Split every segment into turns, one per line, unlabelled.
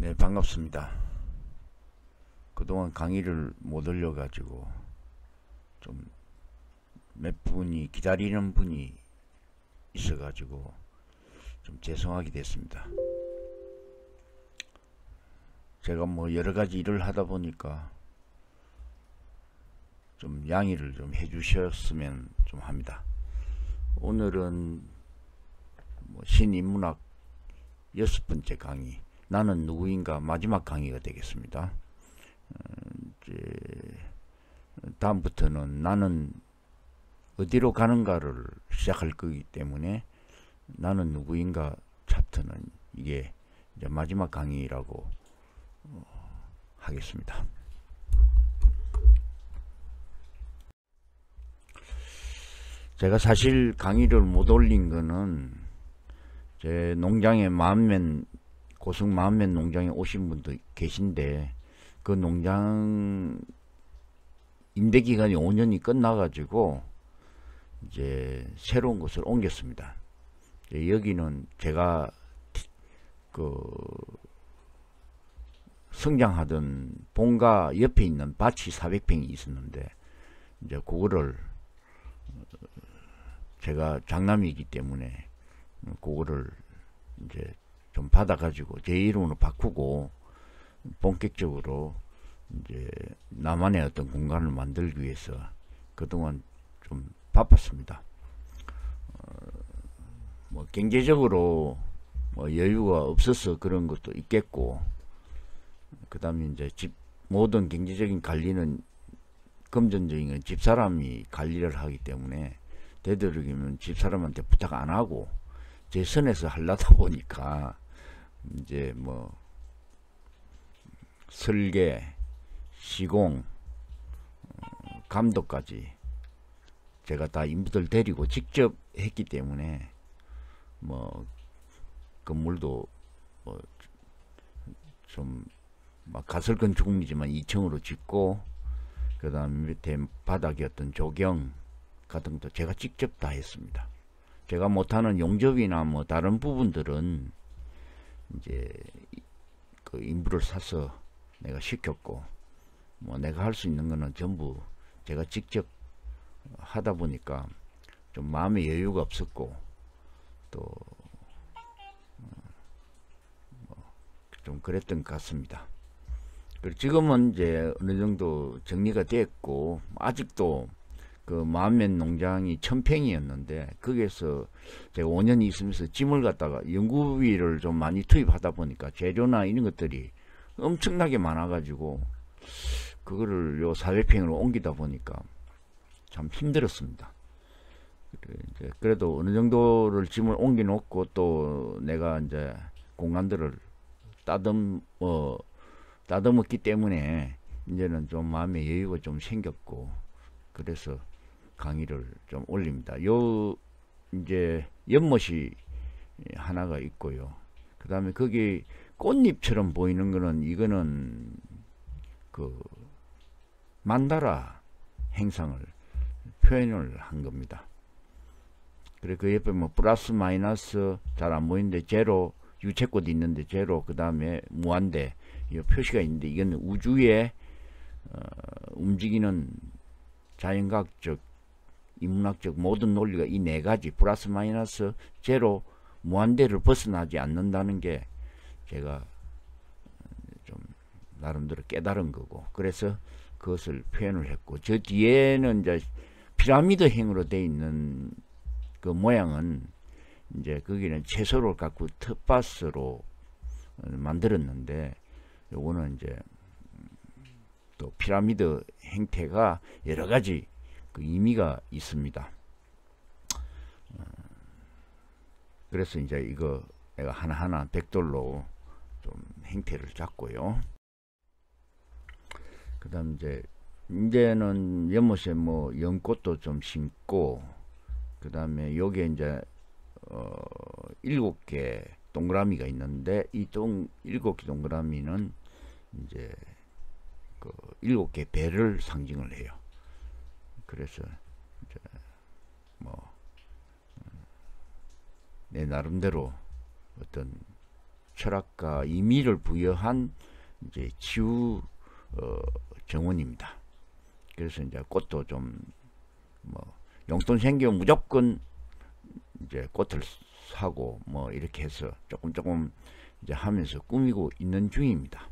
네, 반갑습니다. 그동안 강의를 못 올려가지고 좀 몇 분이 기다리는 분이 있어가지고 좀 죄송하게 됐습니다. 제가 뭐 여러가지 일을 하다 보니까 좀 양해를 좀 해주셨으면 좀 합니다. 오늘은 뭐 신인문학 6번째 강의, 나는 누구인가 마지막 강의가 되겠습니다. 이제 다음부터는 나는 어디로 가는가를 시작할 거기 때문에 나는 누구인가 챕터는 이게 이제 마지막 강의라고 하겠습니다. 제가 사실 강의를 못 올린 거는 제 농장에 고성 마음맨 농장에 오신 분도 계신데 그 농장 임대기간이 5년이 끝나가지고 이제 새로운 곳을 옮겼습니다. 여기는 제가 그 성장하던 본가 옆에 있는 밭이 400평이 있었는데 이제 그거를 제가 장남이기 때문에 그거를 이제 좀 받아가지고 제 이름으로 바꾸고 본격적으로 이제 나만의 어떤 공간을 만들기 위해서 그동안 좀 바빴습니다. 뭐 경제적으로 뭐 여유가 없어서 그런 것도 있겠고, 그 다음에 이제 모든 경제적인 관리는 금전적인 건 집사람이 관리를 하기 때문에 되도록이면 집사람한테 부탁 안 하고 제 선에서 하려다 보니까 이제 뭐 설계, 시공, 감독까지 제가 다 인부들 데리고 직접 했기 때문에 뭐 건물도 뭐 좀 막 가설 건축물이지만 2층으로 짓고, 그 다음 밑에 바닥에 어떤 조경 같은 것도 제가 직접 다 했습니다. 제가 못하는 용접이나 뭐 다른 부분들은 이제 그 인부를 사서 내가 시켰고, 뭐 내가 할 수 있는 거는 전부 제가 직접 하다 보니까 좀 마음의 여유가 없었고, 또 좀 그랬던 것 같습니다. 그리고 지금은 이제 어느 정도 정리가 됐고, 아직도 그 마음맨 농장이 1000평이었는데 거기에서 제가 5년 있으면서 짐을 갖다가 연구비를 좀 많이 투입하다 보니까 재료나 이런 것들이 엄청나게 많아가지고 그거를 요 400평으로 옮기다 보니까 참 힘들었습니다. 그래도 어느 정도를 짐을 옮겨 놓고 또 내가 이제 공간들을 따듬었기 때문에 이제는 좀 마음의 여유가 좀 생겼고, 그래서 강의를 좀 올립니다. 요 이제 연못이 하나가 있고요. 그 다음에 거기 꽃잎처럼 보이는 거는 이거는 그 만다라 행상을 표현을 한 겁니다. 그래 그 옆에 뭐 플러스 마이너스 잘 안 보이는데 제로, 유채꽃 있는데 제로, 그 다음에 무한대 이 표시가 있는데 이건 우주의 움직이는 자연과학적, 인문학적 모든 논리가 이 네 가지 플러스 마이너스 제로 무한대를 벗어나지 않는다는 게 제가 좀 나름대로 깨달은 거고, 그래서 그것을 표현을 했고, 저 뒤에는 이제 피라미드형으로 되어 있는 그 모양은 이제 거기는 채소를 갖고 텃밭으로 만들었는데, 요거는 이제 또 피라미드 형태가 여러 가지 그 의미가 있습니다. 그래서 이제 이거 내가 하나하나 벽돌로 좀 형태를 잡고요. 그 다음 이제는 연못에 뭐 연꽃도 좀 심고, 그 다음에 요게 이제 7개 동그라미가 있는데 이 7개 동그라미는 이제 그 7개 배를 상징을 해요. 그래서 이제 뭐 내 나름대로 어떤 철학과 의미를 부여한 이제 치유 정원입니다. 그래서 이제 꽃도 좀 뭐 용돈 생기면 무조건 이제 꽃을 사고 뭐 이렇게 해서 조금 이제 하면서 꾸미고 있는 중입니다.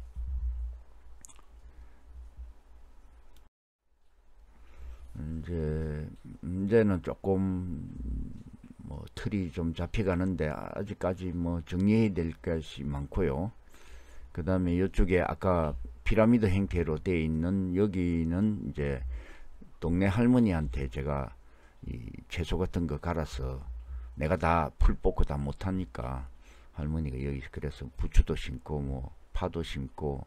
이제 문제는 조금 뭐 틀이 좀 잡혀가는데 아직까지 뭐 정리해야 될 것이 많고요. 그 다음에 이쪽에 아까 피라미드 형태로 되어 있는 여기는 이제 동네 할머니한테 제가 이 채소 같은 거 갈아서 내가 다 풀 뽑고 다 못하니까 할머니가 여기 그래서 부추도 심고 뭐 파도 심고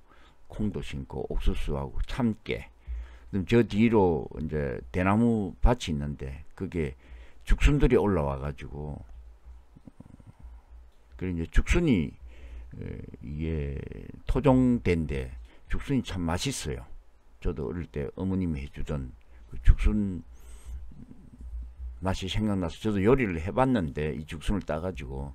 콩도 심고 옥수수하고 참깨, 저 뒤로 이제 대나무 밭이 있는데 그게 죽순들이 올라와 가지고 그래 이제 죽순이 이게 토종대인데 죽순이 참 맛있어요. 저도 어릴 때 어머님이 해주던 그 죽순 맛이 생각나서 저도 요리를 해봤는데 이 죽순을 따가지고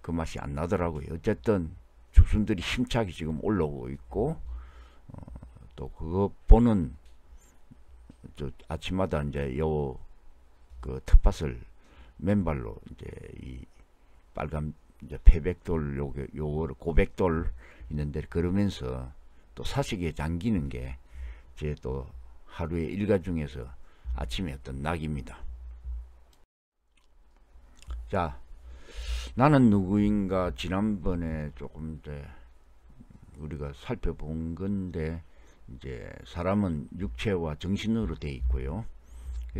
그 맛이 안 나더라고요. 어쨌든 죽순들이 힘차게 지금 올라오고 있고 또 그거 보는 저 아침마다 이제 요 그 텃밭을 맨발로 이제 이 빨간 이제 패백돌 요거 고백돌 있는데 걸으면서 또 사색에 잠기는 게 제 또 하루의 일과 중에서 아침에 어떤 낙입니다. 자, 나는 누구인가 지난번에 조금 이제 우리가 살펴본 건데 이제 사람은 육체와 정신으로 되어 있고요.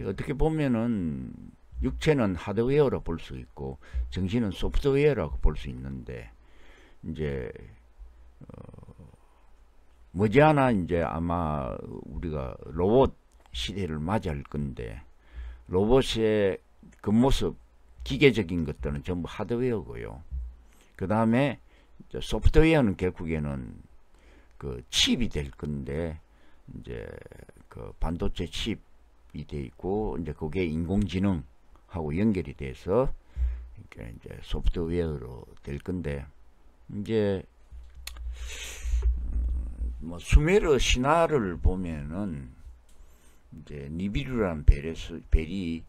어떻게 보면은 육체는 하드웨어로 볼 수 있고 정신은 소프트웨어라고 볼 수 있는데 이제 머지않아 이제 아마 우리가 로봇 시대를 맞이할 건데 로봇의 겉모습 기계적인 것들은 전부 하드웨어고요. 그 다음에 소프트웨어는 결국에는 그 칩이 될 건데 이제 그 반도체 칩이 돼 있고 이제 그게 인공지능하고 연결이 돼서 이제 소프트웨어로 될 건데 이제 뭐 수메르 신화를 보면은 이제 니비루라는 별이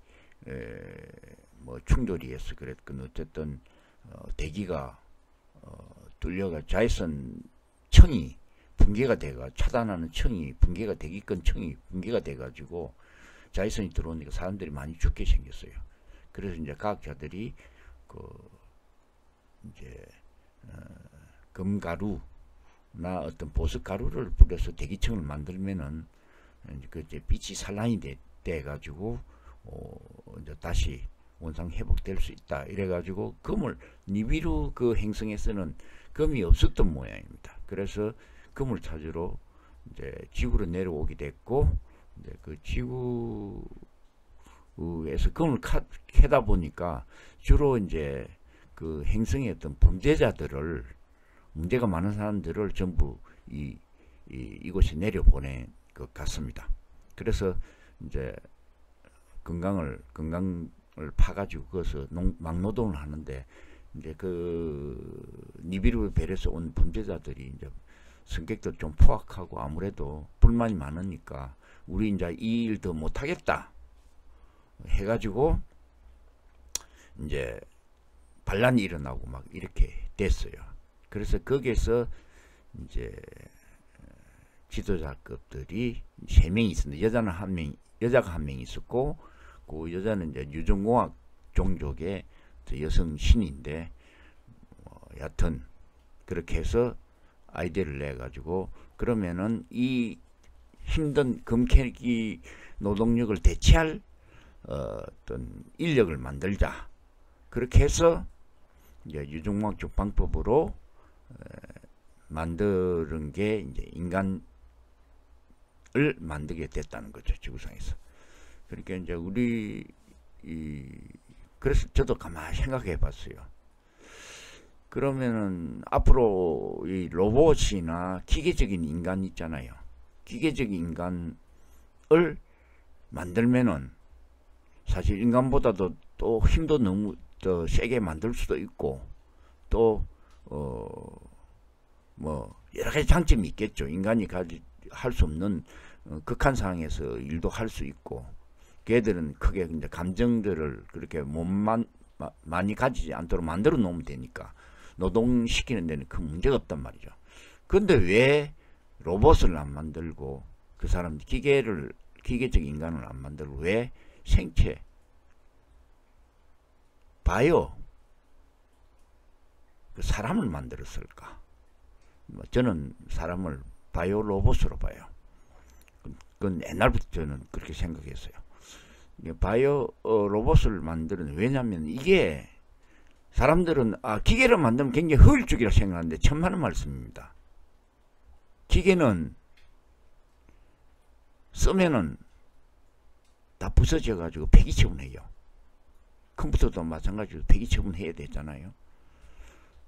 뭐 충돌이 해서 그랬건 어쨌든 대기가 뚫려가 자외선 청이 붕괴가 돼가 차단하는 청이 붕괴가 되기건 청이 붕괴가 돼가지고 자외선이 들어오니까 사람들이 많이 죽게 생겼어요. 그래서 이제 과학자들이 그 이제 금가루나 어떤 보석가루를 뿌려서 대기층을 만들면은 그 이제 빛이 산란이 돼 가지고 이제 다시 원상 회복될 수 있다. 이래 가지고 금을 니비루 그 행성에서는 금이 없었던 모양입니다. 그래서 금을 찾으러 이제 지구로 내려오게 됐고 이제 그 지구에서 금을 캐다 보니까 주로 이제 그 행성의 어떤 범죄자들을 문제가 많은 사람들을 전부 이곳에 내려보낸 것 같습니다. 그래서 이제 건강을 파가지고 그것을 막노동을 하는데 이제 그 니비루 별에서 온 범죄자들이 이제 성격도 좀 포악하고 아무래도 불만이 많으니까 우리 이제 이 일 더 못하겠다 해가지고 이제 반란이 일어나고 막 이렇게 됐어요. 그래서 거기에서 이제 지도자급들이 3명이 있었는데 여자가 한 명 있었고 그 여자는 이제 유전공학 종족의 여성 신인데 여하튼 그렇게 해서 아이디어를 내 가지고 그러면은 이 힘든 금캐기 노동력을 대체할 어떤 인력을 만들자. 그렇게 해서 이제 유전공학적 방법으로 만드는 게 이제 인간을 만들게 됐다는 거죠, 지구상에서. 그러니까 이제 그래서 저도 가만히 생각해 봤어요. 그러면은 앞으로 이 로봇이나 기계적인 인간 있잖아요. 기계적인 인간을 만들면은 사실 인간보다도 또 힘도 너무 더 세게 만들 수도 있고 또 뭐 여러 가지 장점이 있겠죠. 인간이 할 수 없는 극한 상황에서 일도 할 수 있고, 걔들은 크게 이제 감정들을 그렇게 많이 가지지 않도록 만들어 놓으면 되니까 노동시키는 데는 큰 문제가 없단 말이죠. 근데 왜 로봇을 안 만들고 그 사람 기계적 인간을 안 만들고 왜 생체 바이오 그 사람을 만들었을까? 저는 사람을 바이오 로봇으로 봐요. 그건 옛날부터 저는 그렇게 생각했어요. 바이오 로봇을 만드는, 왜냐하면 이게 사람들은 기계를 만들면 굉장히 효율적이라고 생각하는데 천만의 말씀입니다. 기계는 쓰면은 다 부서져 가지고 폐기 처분해요. 컴퓨터도 마찬가지로 폐기 처분해야 되잖아요.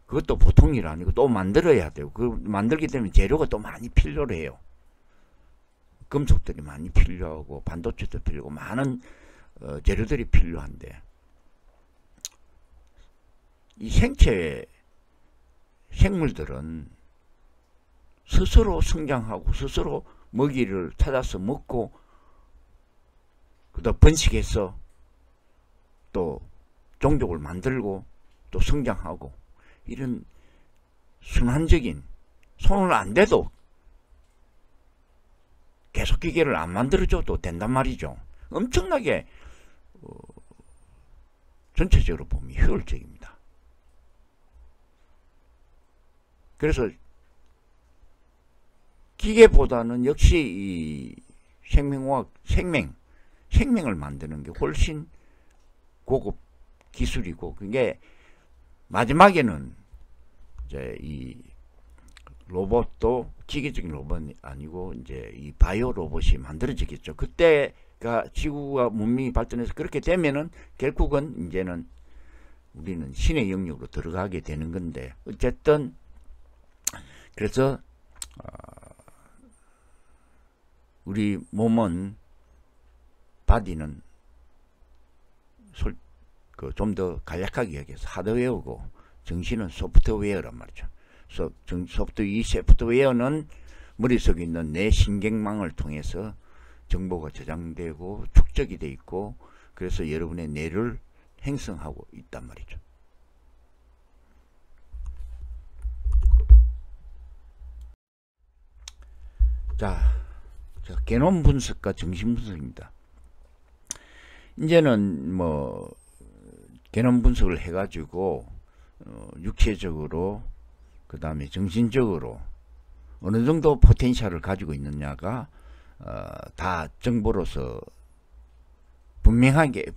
그것도 보통 일 아니고 또 만들어야 되고, 그 만들기 때문에 재료가 또 많이 필요로 해요. 금속들이 많이 필요하고 반도체도 필요하고 많은 재료들이 필요한데, 이 생물들은 스스로 성장하고 스스로 먹이를 찾아서 먹고 그다음 번식해서 또 종족을 만들고 또 성장하고, 이런 순환적인, 손을 안 대도 계속 기계를 안 만들어줘도 된단 말이죠. 엄청나게 전체적으로 보면 효율적입니다. 그래서 기계보다는 역시 이 생명을 만드는 게 훨씬 고급 기술이고, 그게 마지막에는 이제 이 로봇도 기계적인 로봇이 아니고 이제 이 바이오 로봇이 만들어지겠죠. 그때가 지구가 문명이 발전해서 그렇게 되면은 결국은 이제는 우리는 신의 영역으로 들어가게 되는 건데, 어쨌든 그래서 우리 몸은, 바디는 좀 더 간략하게 얘기해서 하드웨어고 정신은 소프트웨어란 말이죠. 이 소프트웨어는 머릿속에 있는 내 신경망을 통해서 정보가 저장되고 축적이 돼 있고, 그래서 여러분의 뇌를 형성하고 있단 말이죠. 자, 게놈 분석과 정신 분석입니다. 이제는 뭐 게놈 분석을 해가지고 육체적으로 그 다음에 정신적으로 어느 정도 포텐셜을 가지고 있느냐가 다 정보로서 분명하게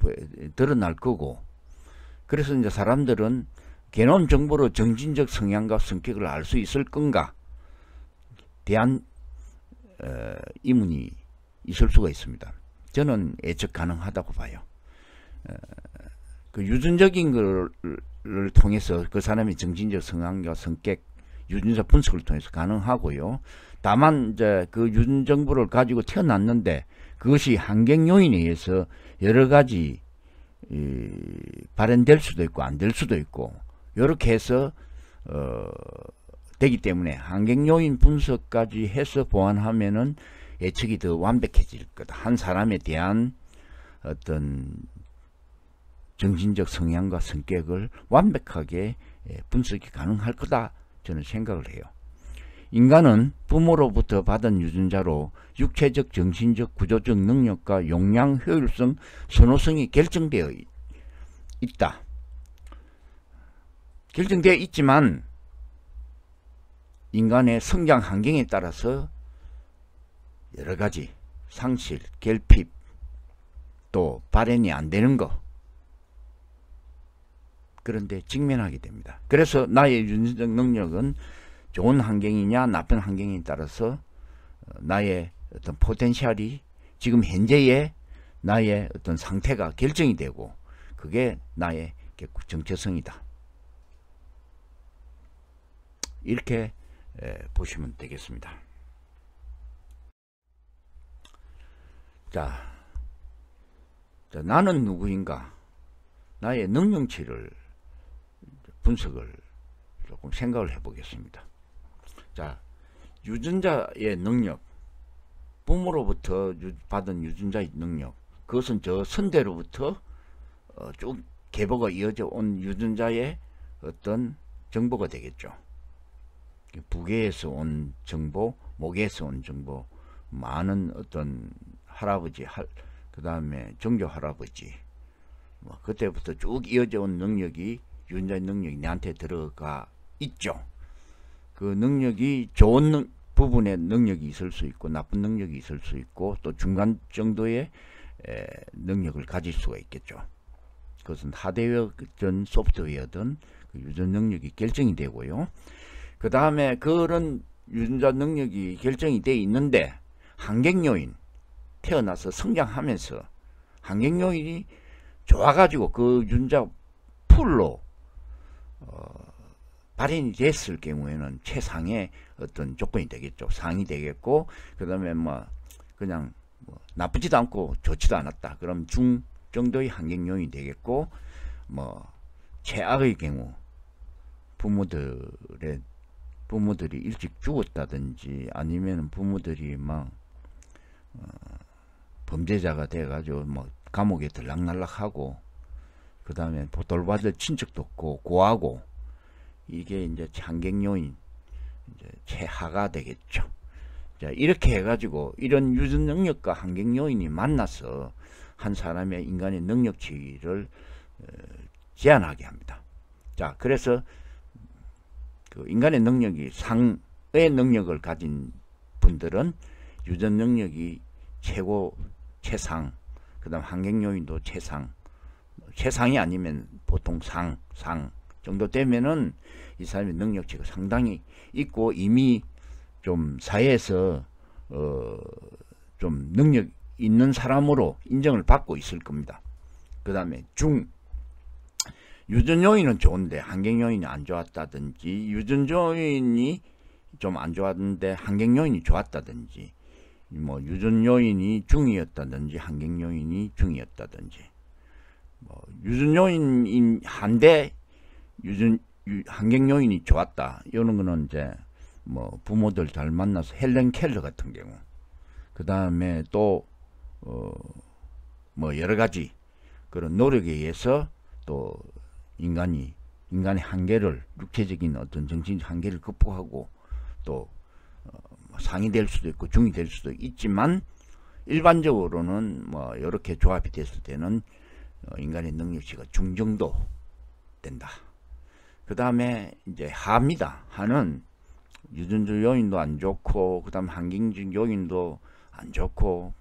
드러날 거고, 그래서 이제 사람들은 게놈 정보로 정신적 성향과 성격을 알 수 있을 건가 대한 의문이 있을 수가 있습니다. 저는 예측 가능하다고 봐요. 그 유전적인 것을 통해서 그 사람의 정신적 성향과 성격, 유전자 분석을 통해서 가능하고요. 다만 이제 그 유전 정보를 가지고 태어났는데 그것이 환경 요인에 의해서 여러 가지 발현될 수도 있고 안 될 수도 있고, 이렇게 해서 되기 때문에 환경 요인 분석까지 해서 보완하면은 예측이 더 완벽해질 거다. 한 사람에 대한 어떤 정신적 성향과 성격을 완벽하게 분석이 가능할 거다, 저는 생각을 해요. 인간은 부모로부터 받은 유전자로 육체적, 정신적, 구조적 능력과 용량, 효율성, 선호성이 결정되어 있다. 결정되어 있지만 인간의 성장 환경에 따라서 여러가지 상실, 결핍, 또 발현이 안 되는 거, 그런데 직면하게 됩니다. 그래서 나의 유전적 능력은 좋은 환경이냐 나쁜 환경에 따라서 나의 어떤 포텐셜이 지금 현재의 나의 어떤 상태가 결정이 되고, 그게 나의 정체성이다. 이렇게 보시면 되겠습니다. 자, 나는 누구인가? 나의 능력치를 분석을 조금 생각을 해 보겠습니다. 자, 유전자의 능력, 부모로부터 받은 유전자의 능력, 그것은 저 선대로부터 쭉 계보가 이어져 온 유전자의 어떤 정보가 되겠죠. 부계에서 온 정보, 목에서 온 정보, 많은 어떤 할아버지, 그 다음에 정조 할아버지, 뭐 그때부터 쭉 이어져 온 능력이, 유전자의 능력이 내한테 들어가 있죠. 그 능력이 좋은 부분의 능력이 있을 수 있고 나쁜 능력이 있을 수 있고 또 중간 정도의 능력을 가질 수가 있겠죠. 그것은 하드웨어든 소프트웨어든 그 유전 능력이 결정이 되고요. 그 다음에 그런 유전자 능력이 결정이 되어 있는데 환경요인, 태어나서 성장하면서 환경요인이 좋아가지고 그 유전자 풀로 발현이 됐을 경우에는 최상의 어떤 조건이 되겠죠. 상이 되겠고, 그 다음에 뭐 그냥 뭐 나쁘지도 않고 좋지도 않았다. 그럼 중 정도의 환경 요인이 되겠고, 뭐 최악의 경우 부모들이 일찍 죽었다든지 아니면 부모들이 막 범죄자가 돼가지고 뭐 감옥에 들락날락하고, 그 다음에 돌봐줄 친척도 없고 고하고, 이게 이제 환경 요인, 이제 최하가 되겠죠. 자, 이렇게 해가지고 이런 유전 능력과 환경 요인이 만나서 한 사람의 인간의 능력치를 제한하게 합니다. 자, 그래서 그 인간의 능력이 상의 능력을 가진 분들은 유전 능력이 최고, 최상, 그 다음 환경 요인도 최상이 아니면 보통 상 정도 되면은 이 사람의 능력치가 상당히 있고 이미 좀 사회에서 좀 능력 있는 사람으로 인정을 받고 있을 겁니다. 그 다음에 유전 요인은 좋은데 환경 요인이 안 좋았다든지, 유전 요인이 좀 안 좋았는데 환경 요인이 좋았다든지, 뭐 유전 요인이 중이었다든지 환경 요인이 중이었다든지, 뭐 유전 요인인 한데 환경 요인이 좋았다. 이런 거는 이제 뭐 부모들 잘 만나서 헬렌 켈러 같은 경우, 그 다음에 또 뭐 여러 가지 그런 노력에 의해서 또 인간의 한계를, 육체적인 어떤 정신적 한계를 극복하고 또 상이 될 수도 있고 중이 될 수도 있지만, 일반적으로는 뭐 이렇게 조합이 됐을 때는 인간의 능력치가 중정도 된다. 그 다음에 이제 하입니다. 하는 유전적 요인도 안 좋고, 그 다음 환경적 요인도 안 좋고,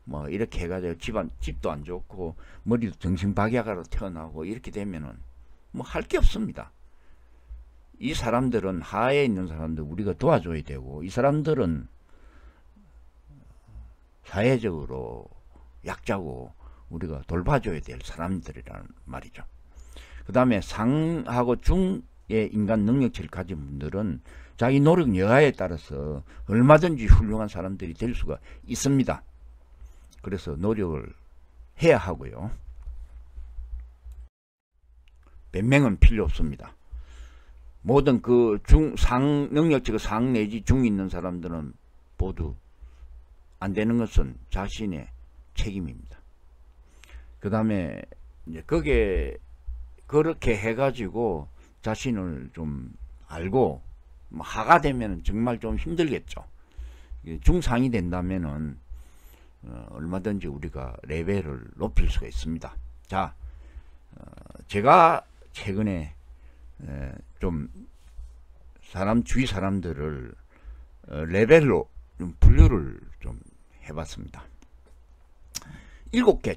뭐 이렇게 해가지고 집도 안 좋고 머리도 정신박약으로 태어나고, 이렇게 되면은 뭐 할 게 없습니다. 이 사람들은, 하에 있는 사람들 우리가 도와줘야 되고, 이 사람들은 사회적으로 약자고 우리가 돌봐줘야 될 사람들이란 말이죠. 그 다음에 상하고 중의 인간 능력치를 가진 분들은 자기 노력 여하에 따라서 얼마든지 훌륭한 사람들이 될 수가 있습니다. 그래서 노력을 해야 하고요. 변명은 필요 없습니다. 모든 그 상 능력치가 상 내지 중 있는 사람들은 모두 안 되는 것은 자신의 책임입니다. 그 다음에 이제 거기에 그렇게 해가지고 자신을 좀 알고 하가 되면 정말 좀 힘들겠죠. 중상이 된다면은 얼마든지 우리가 레벨을 높일 수가 있습니다. 자, 제가 최근에 좀 주위 사람들을 레벨로 좀 분류를 좀 해봤습니다.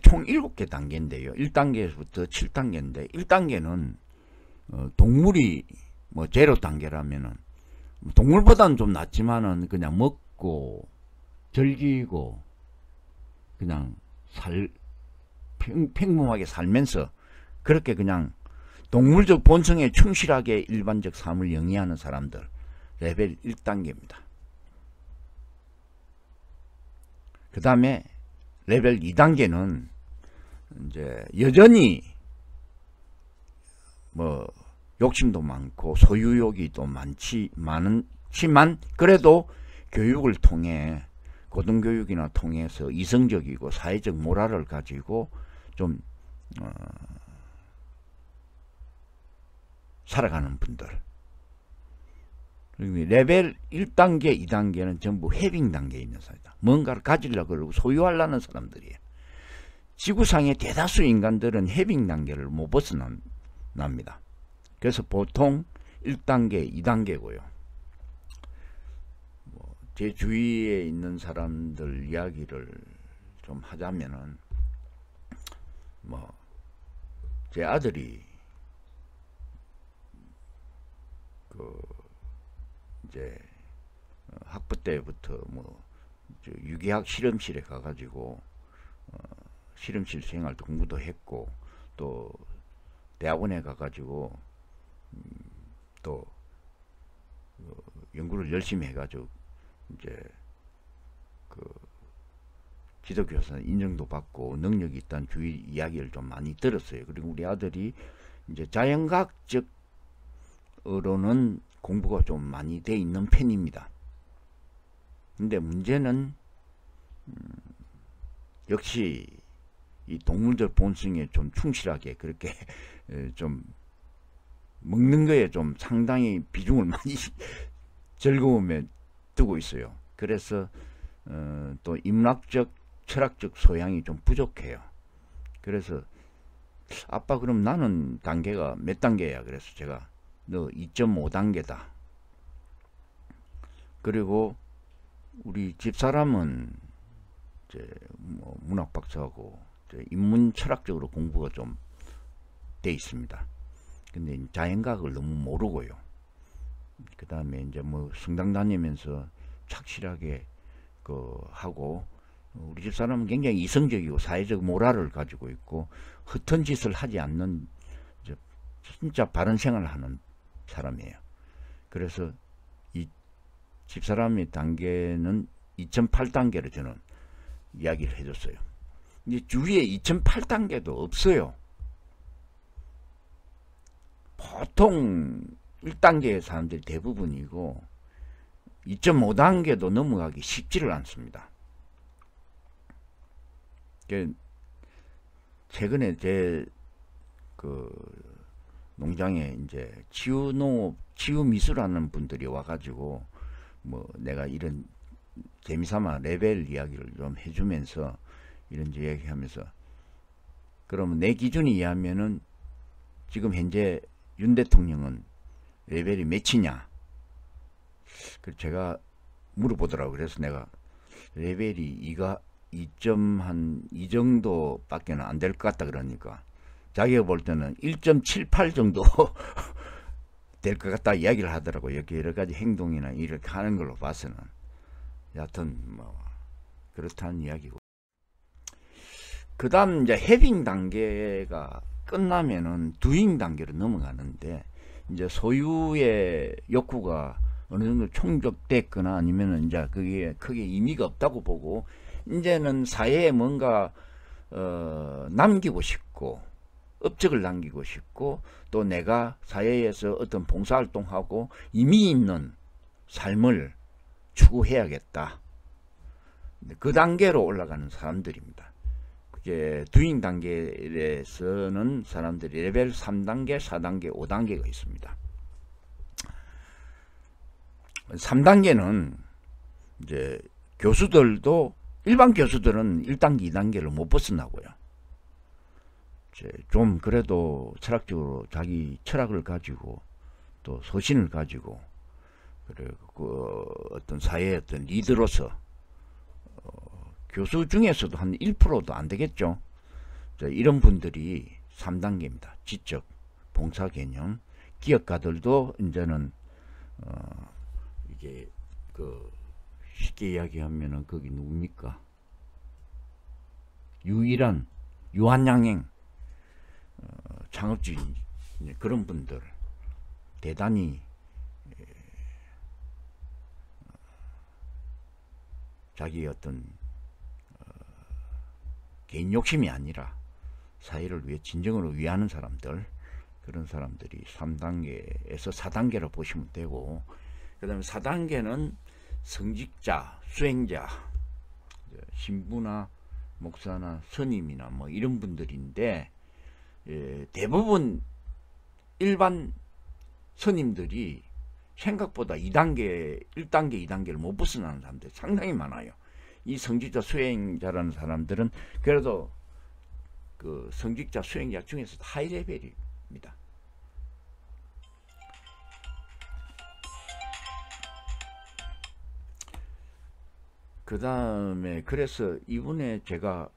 총 7개 단계인데요. 1단계부터 7단계인데, 1단계는 동물이 뭐 제로 단계라면은 동물보다는 좀 낫지만은 그냥 먹고 즐기고 그냥 평범하게 살면서 그렇게 그냥 동물적 본성에 충실하게 일반적 삶을 영위하는 사람들, 레벨 1단계입니다. 그 다음에 레벨 2단계는 이제 여전히 뭐 욕심도 많고 소유욕이 또 많지만 그래도 교육을 통해 고등교육이나 통해서 이성적이고 사회적 모랄을 가지고 좀 살아가는 분들. 레벨 1단계, 2단계는 전부 해빙 단계에 있는 사람이다. 뭔가를 가지려고 그러고 소유하려는 사람들이에요. 지구상의 대다수 인간들은 해빙 단계를 못 벗어납니다. 그래서 보통 1단계, 2단계고요. 제 주위에 있는 사람들 이야기를 좀 하자면은, 제 아들이 이제 학부 때부터 유기학 실험실에 가가지고 실험실 생활도 공부도 했고, 또 대학원에 가가지고 또 연구를 열심히 해가지고 이제 지도교사 인정도 받고 능력이 있다는 주위 이야기를 좀 많이 들었어요. 그리고 우리 아들이 이제 자연과학적으로는 공부가 좀 많이 돼 있는 편입니다. 근데 문제는 역시 이 동물적 본성에 좀 충실하게 그렇게 좀 먹는 거에 좀 상당히 비중을 많이 즐거움에 두고 있어요. 그래서 또 인문학적 철학적 소양이 좀 부족해요. 그래서 아빠 그럼 나는 단계가 몇 단계야? 그래서 제가 너 2.5단계다. 그리고 우리 집사람은 이제 문학 박사하고 인문 철학적으로 공부가 좀 돼 있습니다. 근데 자연과학을 너무 모르고요. 그 다음에 이제 성당 다니면서 착실하게 하고, 우리 집사람은 굉장히 이성적이고 사회적 모랄을 가지고 있고 허튼 짓을 하지 않는 진짜 바른 생활을 하는 사람이에요. 그래서 이 집사람의 단계는 2.8단계로 저는 이야기를 해줬어요. 이제 주위에 2.8단계도 없어요. 보통 1단계의 사람들이 대부분이고 2.5단계도 넘어가기 쉽지를 않습니다. 최근에 제 농장에 이제 치유미술하는 분들이 와가지고 내가 이런 재미삼아 레벨 이야기를 좀 해주면서 이런 이야기하면서, 그러면 내 기준에 의하면은 지금 현재 윤 대통령은 레벨이 몇이냐? 그래서 제가 물어보더라고요. 그래서 내가 레벨이 2 정도밖에는 안 될 것 같다 그러니까 자기가 볼 때는 1.78 정도 될 것 같다 이야기를 하더라고요. 이렇게 여러 가지 행동이나 이렇게 하는 걸로 봐서는. 여하튼 그렇다는 이야기고. 그 다음 이제 해빙 단계가 끝나면은 두잉 단계로 넘어가는데, 이제 소유의 욕구가 어느 정도 충족됐거나 아니면은 이제 그게 크게 의미가 없다고 보고, 이제는 사회에 뭔가 남기고 싶고 업적을 남기고 싶고, 또 내가 사회에서 어떤 봉사활동하고 의미 있는 삶을 추구해야겠다. 그 단계로 올라가는 사람들입니다. 그게 두잉 단계에서는 사람들이 레벨 3단계, 4단계, 5단계가 있습니다. 3단계는 이제 교수들도, 일반 교수들은 1단계, 2단계를 못 벗어나고요. 좀 그래도 철학적으로 자기 철학을 가지고 또 소신을 가지고, 그리고 어떤 사회의 어떤 리더로서 교수 중에서도 한 1%도 안 되겠죠. 이런 분들이 3단계입니다. 지적, 봉사 개념. 기업가들도 이제는 이게 쉽게 이야기하면은 거기 누굽니까? 유일한 유한양행 창업주의, 그런 분들 대단히 자기 어떤 개인 욕심이 아니라 사회를 위해 진정으로 위하는 사람들, 그런 사람들이 3단계에서 4단계로 보시면 되고, 그 다음에 4단계는 성직자, 수행자, 신부나 목사나 스님이나 뭐 이런 분들인데, 대부분 일반 스님들이 생각보다 2단계, 1단계, 2단계를 못 벗어나는 사람들이 상당히 많아요. 이 성직자, 수행자라는 사람들은 그래도 그 성직자, 수행자 중에서 하이 레벨입니다. 그 다음에 그래서 이번에 제가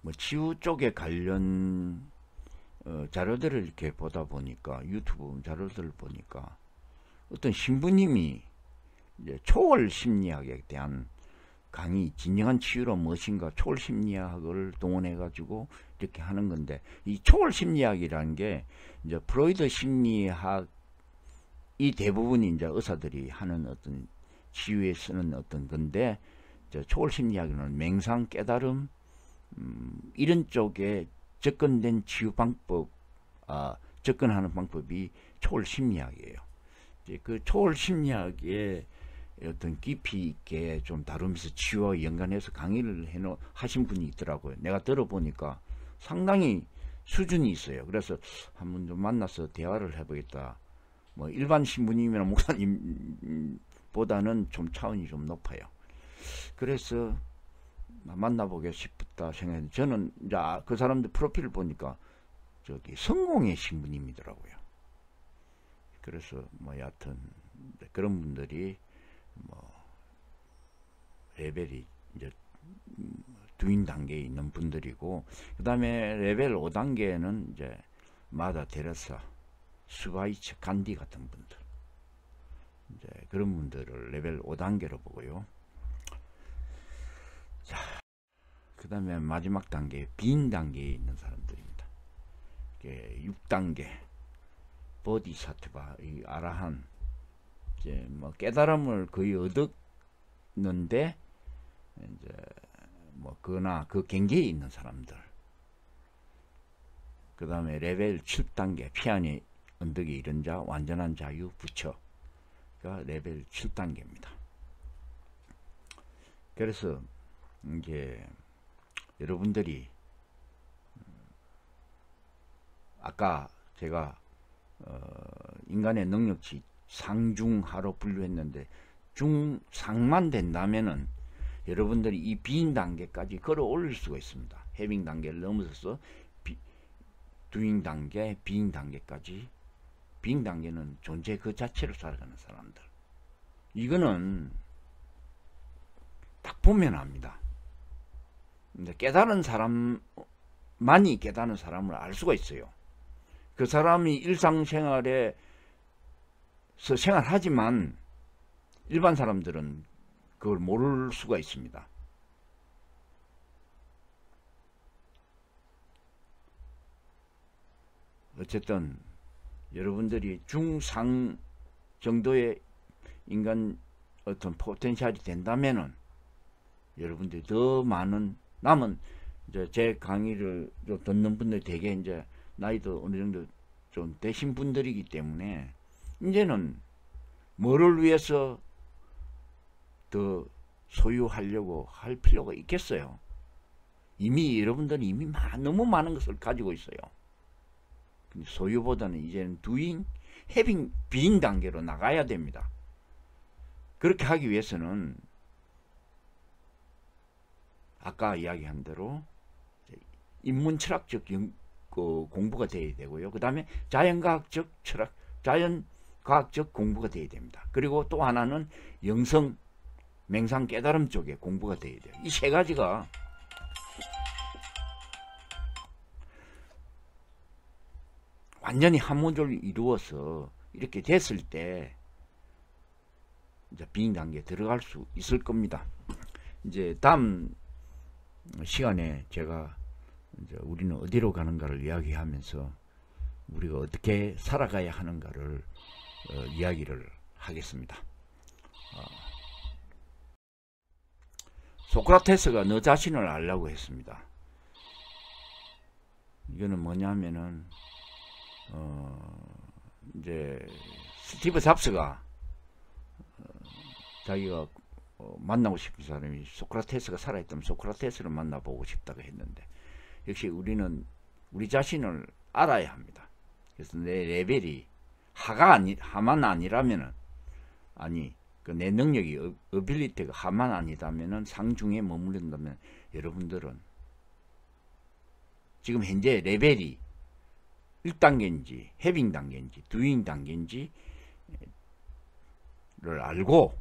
뭐 치유 쪽에 관련 자료들을 이렇게 보다 보니까, 유튜브 자료들을 보니까 어떤 신부님이 이제 초월 심리학에 대한 강의, 진정한 치유로 무엇인가, 초월 심리학을 동원해 가지고 이렇게 하는 건데, 이 초월 심리학이라는 게 이제 프로이드 심리학이 대부분 이제 의사들이 하는 어떤 치유에 쓰는 어떤 건데, 초월 심리학은 맹상, 깨달음, 이런 쪽에 접근된 치유 방법, 접근하는 방법이 초월 심리학이에요. 그 초월 심리학의 어떤 깊이 있게 좀 다루면서 치유와 연관해서 강의를 하신 분이 있더라고요. 내가 들어보니까 상당히 수준이 있어요. 그래서 한번 좀 만나서 대화를 해보겠다. 뭐 일반 신부님이나 목사님보다는 좀 차원이 좀 높아요. 그래서 만나보고 싶다 생각했는데, 저는 이제 그 사람들 프로필을 보니까 저기 성공의 신부님이더라고요. 그래서 뭐 여하튼 그런 분들이 뭐 레벨이 이제 두인 단계에 있는 분들이고, 그 다음에 레벨 5단계는 이제 마다 테레사, 수바이츠, 간디 같은 분들, 이제 그런 분들을 레벨 5단계로 보고요. 자, 그 다음에 마지막 단계, 빈 단계에 있는 사람들입니다. 6단계, 보디사트바, 이 아라한, 이제 뭐 깨달음을 거의 얻었는데, 이제 뭐 그나 그 경계에 있는 사람들. 그 다음에 레벨 7단계, 피안의 언덕에 이른 자, 완전한 자유, 부처가 레벨 7단계입니다. 그래서 이제 여러분들이 아까 제가 인간의 능력치 상중하로 분류했는데, 중상만 된다면은 여러분들이 이 빈 단계까지 걸어 올릴 수가 있습니다. 해빙 단계를 넘어서서 두잉 단계, 빈 단계까지. 빈 단계는 존재 그 자체로 살아가는 사람들. 이거는 딱 보면 압니다. 근데 깨달은 사람만이 깨달은 사람을 알 수가 있어요. 그 사람이 일상생활에서 생활하지만 일반 사람들은 그걸 모를 수가 있습니다. 어쨌든 여러분들이 중상 정도의 인간 어떤 포텐셜이 된다면은 여러분들이 더 많은, 남은 이제 제 강의를 듣는 분들 대개 이제 나이도 어느 정도 좀 되신 분들이기 때문에 이제는 뭐를 위해서 더 소유하려고 할 필요가 있겠어요. 이미 여러분들은 이미 너무 많은 것을 가지고 있어요. 소유보다는 이제는 두잉, 해빙, 빈 단계로 나가야 됩니다. 그렇게 하기 위해서는 아까 이야기한 대로 인문철학적 공부가 돼야 되고요. 그 다음에 자연과학적 철학, 자연과학적 공부가 돼야 됩니다. 그리고 또 하나는 영성, 맹상, 깨달음 쪽에 공부가 돼야 돼요. 이 세 가지가 완전히 한모조를 이루어서 이렇게 됐을 때 이제 빈 단계에 들어갈 수 있을 겁니다. 이제 다음 시간에 제가 이제 우리는 어디로 가는가를 이야기하면서 우리가 어떻게 살아가야 하는가를 이야기를 하겠습니다. 소크라테스가 너 자신을 알라고 했습니다. 이거는 뭐냐면은 이제 스티브 잡스가 자기가 만나고 싶은 사람이 소크라테스가 살아있다면 소크라테스를 만나보고 싶다고 했는데, 역시 우리는 우리 자신을 알아야 합니다. 그래서 내 레벨이 하만 아니라면은, 내 능력이 어빌리티가 하만 아니다면은, 상중에 머무른다면 여러분들은 지금 현재 레벨이 1단계인지 해빙 단계인지 두잉 단계인지를 알고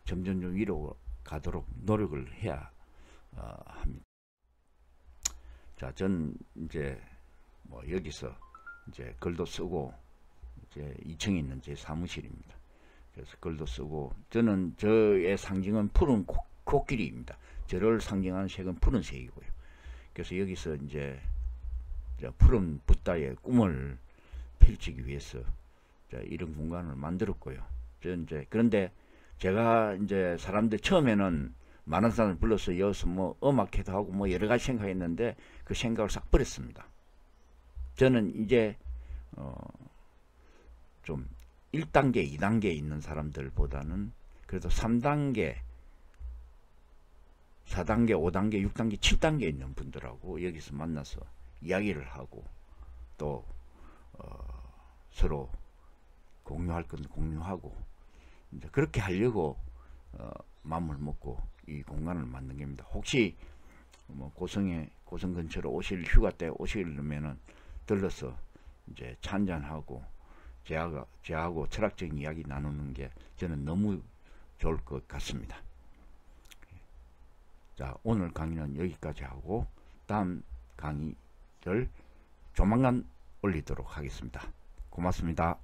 점점 위로 가도록 노력을 해야 합니다. 자, 전 이제 뭐 여기서 이제 글도 쓰고, 이제 2층에 있는 제 사무실입니다. 그래서 글도 쓰고, 저는 저의 상징은 푸른 코끼리입니다. 저를 상징하는 색은 푸른색이고요. 그래서 여기서 이제 푸른 붓다의 꿈을 펼치기 위해서 이런 공간을 만들었고요. 그런데 제가 이제 사람들 처음에는 많은 사람을 불러서 여기서 뭐 음악회도 하고 뭐 여러 가지 생각했는데 그 생각을 싹 버렸습니다. 저는 이제 좀 1단계, 2단계에 있는 사람들보다는 그래도 3단계, 4단계, 5단계, 6단계, 7단계에 있는 분들하고 여기서 만나서 이야기를 하고, 또 서로 공유할 건 공유하고, 이제 그렇게 하려고 마음을 먹고 이 공간을 만든 겁니다. 혹시 뭐 고성 근처로 휴가 때 오시려면은 들러서 이제 차 한잔하고 제하고 철학적인 이야기 나누는 게 저는 너무 좋을 것 같습니다. 자, 오늘 강의는 여기까지 하고 다음 강의를 조만간 올리도록 하겠습니다. 고맙습니다.